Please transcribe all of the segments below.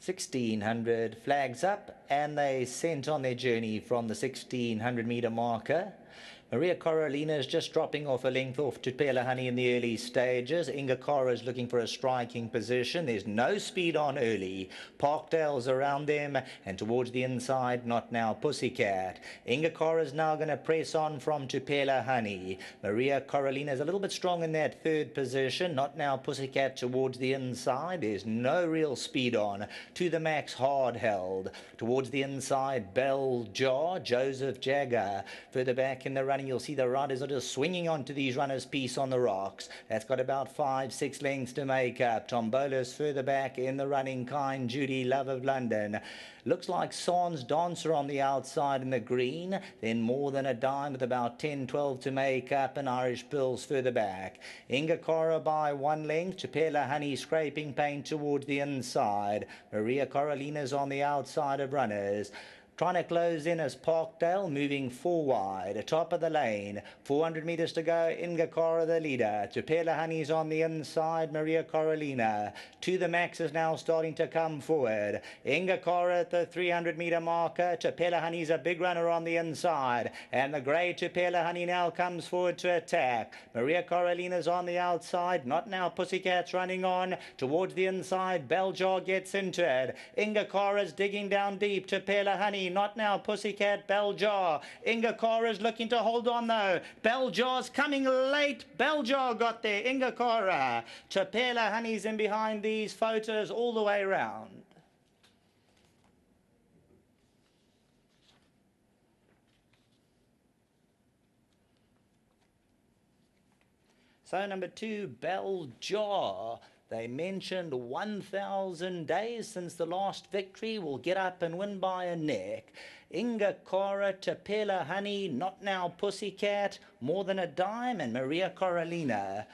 1600 flags up, and they sent on their journey from the 1600 meter marker. Maria Carolina is just dropping off a length off to Pela Honey in the early stages. Inga Cara is looking for a striking position. There's no speed on early. Parkdale's around them, and towards the inside, Not Now Pussycat. Inga Cara is now going to press on from Tupela Honey. Maria Carolina is a little bit strong in that third position. Not Now Pussycat towards the inside. There's no real speed on. To the max, hard held. Towards the inside, Bell Jar, Joseph Jagger. Further back in the running, you'll see the riders are just swinging onto these runners' piece on the rocks. That's got about 5-6 lengths to make up. Tombola's further back in the running. Kind Judy, Love of London. Looks like Sans Dancer on the outside in the green. Then More Than a Dime with about 10-12 to make up, and Irish Pearls further back. Inga Cara by 1 length. Tupela Honey scraping paint towards the inside. Maria Carolina's on the outside of runners. Trying to close in as Parkdale, moving 4 wide, top of the lane. 400 metres to go, Inga Cara the leader. Tupela Honey's on the inside, Maria Carolina. To the max is now starting to come forward. Inga Cara at the 300 metre marker. Tupela Honey's a big runner on the inside. And the grey Tupela Honey now comes forward to attack. Maria Carolina's on the outside. Not Now Pussycat's running on. Towards the inside, Beljar gets into it. Inga Cara's digging down deep. Tupela Honey. Not Now Pussycat, Beljar. Inga Cara's looking to hold on though. Beljar's coming late. Beljar got there. Inga Cara. Tupela Honey's in behind these photos all the way round. So number 2, Beljar. They mentioned 1,000 days since the last victory. Will get up and win by a neck. Inga Cara, Tupela Honey, Not Now Pussycat, More Than a Dime, and Maria Carolina.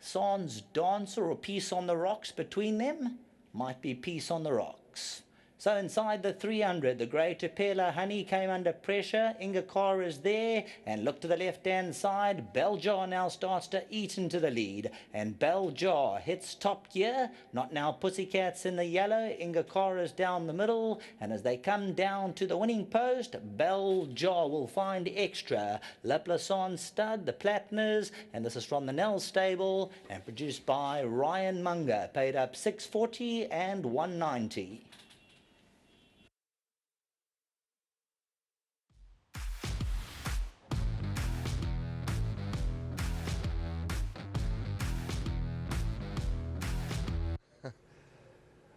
Sans Dancer or Peace on the Rocks between them? Might be Peace on the Rocks. So inside the 300, the grey Tupela Honey came under pressure. Inga Cara is there, and look to the left-hand side. Beljar now starts to eat into the lead, and Beljar hits top gear. Not Now Pussycat's in the yellow. Inga Cara's down the middle, and as they come down to the winning post, Beljar will find extra. La Plaisance stud, the Platiners, and this is from the Nell stable and produced by Ryan Munger. Paid up $640 and $190.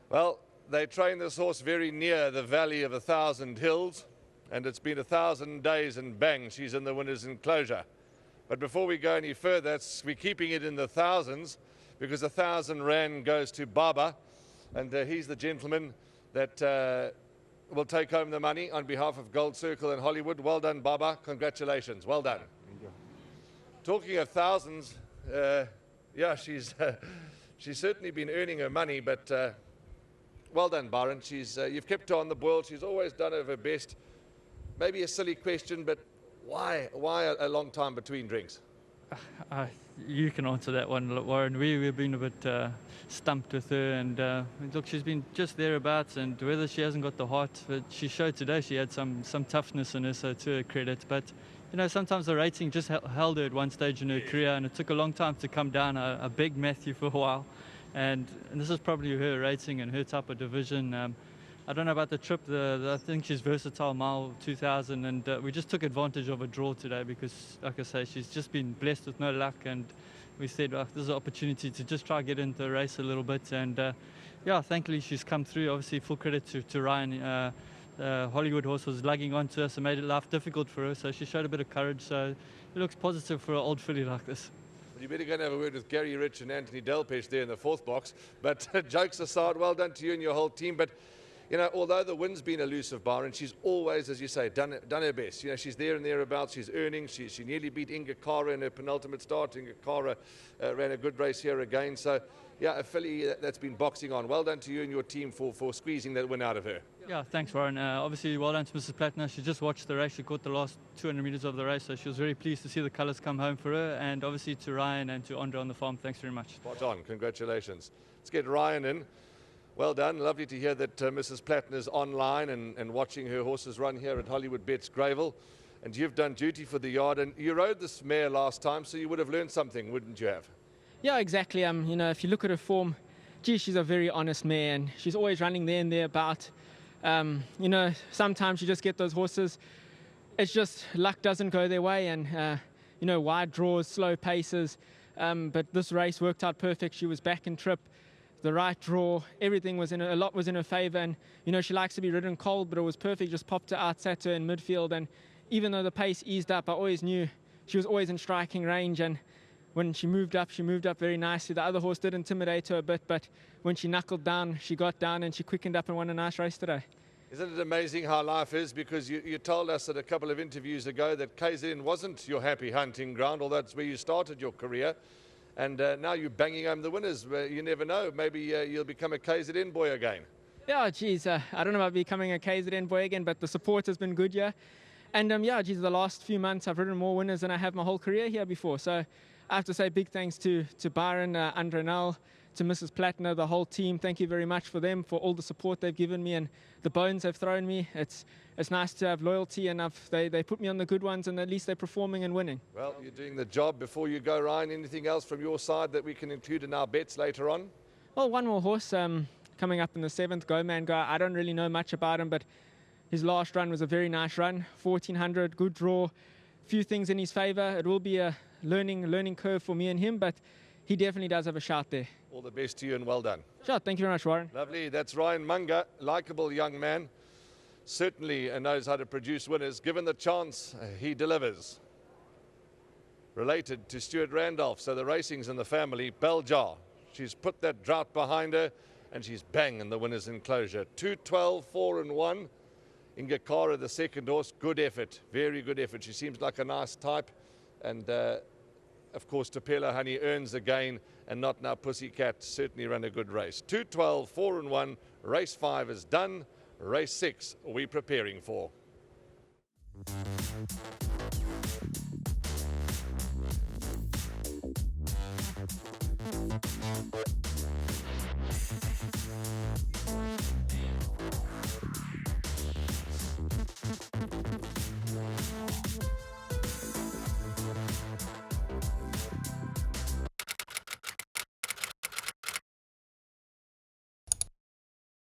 Well, they train this horse very near the Valley of 1,000 Hills, and it's been 1,000 days, and bang, she's in the winner's enclosure. But before we go any further, we're keeping it in the thousands, because 1,000 Rand goes to Baba, and he's the gentleman that will take home the money on behalf of Gold Circle and Hollywood. Well done, Baba. Congratulations. Well done. Thank you. Talking of thousands, yeah, she's certainly been earning her money, but well done, Byron. You've kept her on the boil. She's always done her best. Maybe a silly question, but why a long time between drinks? You can answer that one, Warren. We've been a bit stumped with her, and look, she's been just thereabouts, and whether she hasn't got the heart, but she showed today she had some toughness in her, so to her credit. But you know, sometimes the rating just held her at one stage in her career, and it took a long time to come down. I begged Matthew for a while. And this is probably her rating and her type of division. I don't know about the trip. I think she's versatile, mile 2000, and we just took advantage of a draw today because, like I say, she's just been blessed with no luck, and we said, oh, this is an opportunity to just try get into the race a little bit. And yeah, thankfully she's come through. Obviously, full credit to Ryan. Hollywood horse was lugging onto us and made life difficult for her, so she showed a bit of courage. So it looks positive for an old filly like this. You better go and have a word with Gary Rich and Anthony Delpesh there in the 4th box. But jokes aside, well done to you and your whole team. But, you know, although the win's been elusive, Byron, she's always, as you say, done her best. You know, she's there and thereabouts. She's earning. She nearly beat Inga Cara in her penultimate start. Inga Cara ran a good race here again. So, yeah, a filly that's been boxing on. Well done to you and your team for squeezing that win out of her. Yeah, thanks, Warren. Obviously, well done to Mrs. Plattner. She just watched the race. She caught the last 200 metres of the race, so she was very pleased to see the colours come home for her. And obviously to Ryan and to Andre on the farm, thanks very much. Spot on. Congratulations. Let's get Ryan in. Well done. Lovely to hear that Mrs. Platten is online and watching her horses run here at Hollywoodbets Greyville. And you've done duty for the yard. And you rode this mare last time, so you would have learned something, wouldn't you have? Yeah, exactly. You know, if you look at her form, gee, she's a very honest mare, and she's always running there and thereabout. You know, sometimes you just get those horses, it's just luck doesn't go their way, and you know, wide draws, slow paces. But this race worked out perfect. She was back in trip, the right draw, everything was a lot was in her favour, and you know, she likes to be ridden cold, but it was perfect. Just popped her out, sat her in midfield, and even though the pace eased up, I always knew she was always in striking range, and when she moved up very nicely. The other horse did intimidate her a bit, but when she knuckled down, she got down and she quickened up and won a nice race today. Isn't it amazing how life is? Because you told us at a couple of interviews ago that KZN wasn't your happy hunting ground, although that's where you started your career. And now you're banging home the winners. You never know. Maybe you'll become a KZN boy again. Yeah, geez, I don't know about becoming a KZN boy again, but the support has been good, yeah. And yeah, geez, the last few months I've ridden more winners than I have my whole career here before. So I have to say big thanks to Byron, Andrenel, to Mrs. Plattner, the whole team. Thank you very much for them, for all the support they've given me and the bones they've thrown me. It's nice to have loyalty, and they put me on the good ones, and at least they're performing and winning. Well, you're doing the job. Before you go, Ryan, anything else from your side that we can include in our bets later on? Well, one more horse coming up in the 7th, Go Man Go. I don't really know much about him, but his last run was a very nice run, 1400, good draw, few things in his favour. It will be a learning curve for me and him, but he definitely does have a shout there. All the best to you and well done. Sure, thank you very much, Warren. Lovely. That's Ryan Munga, likeable young man. Certainly knows how to produce winners. Given the chance, he delivers. Related to Stuart Randolph, so the racing's in the family. Beljar, she's put that drought behind her, and she's bang in the winner's enclosure. 2-12, 4 and 1. Inga Kara, the second horse, good effort, very good effort. She seems like a nice type, and of course Tapela Honey earns again, and Not Now Pussycat certainly ran a good race. 2-12, 4 and 1. Race 5 is done. Race 6 we're preparing for.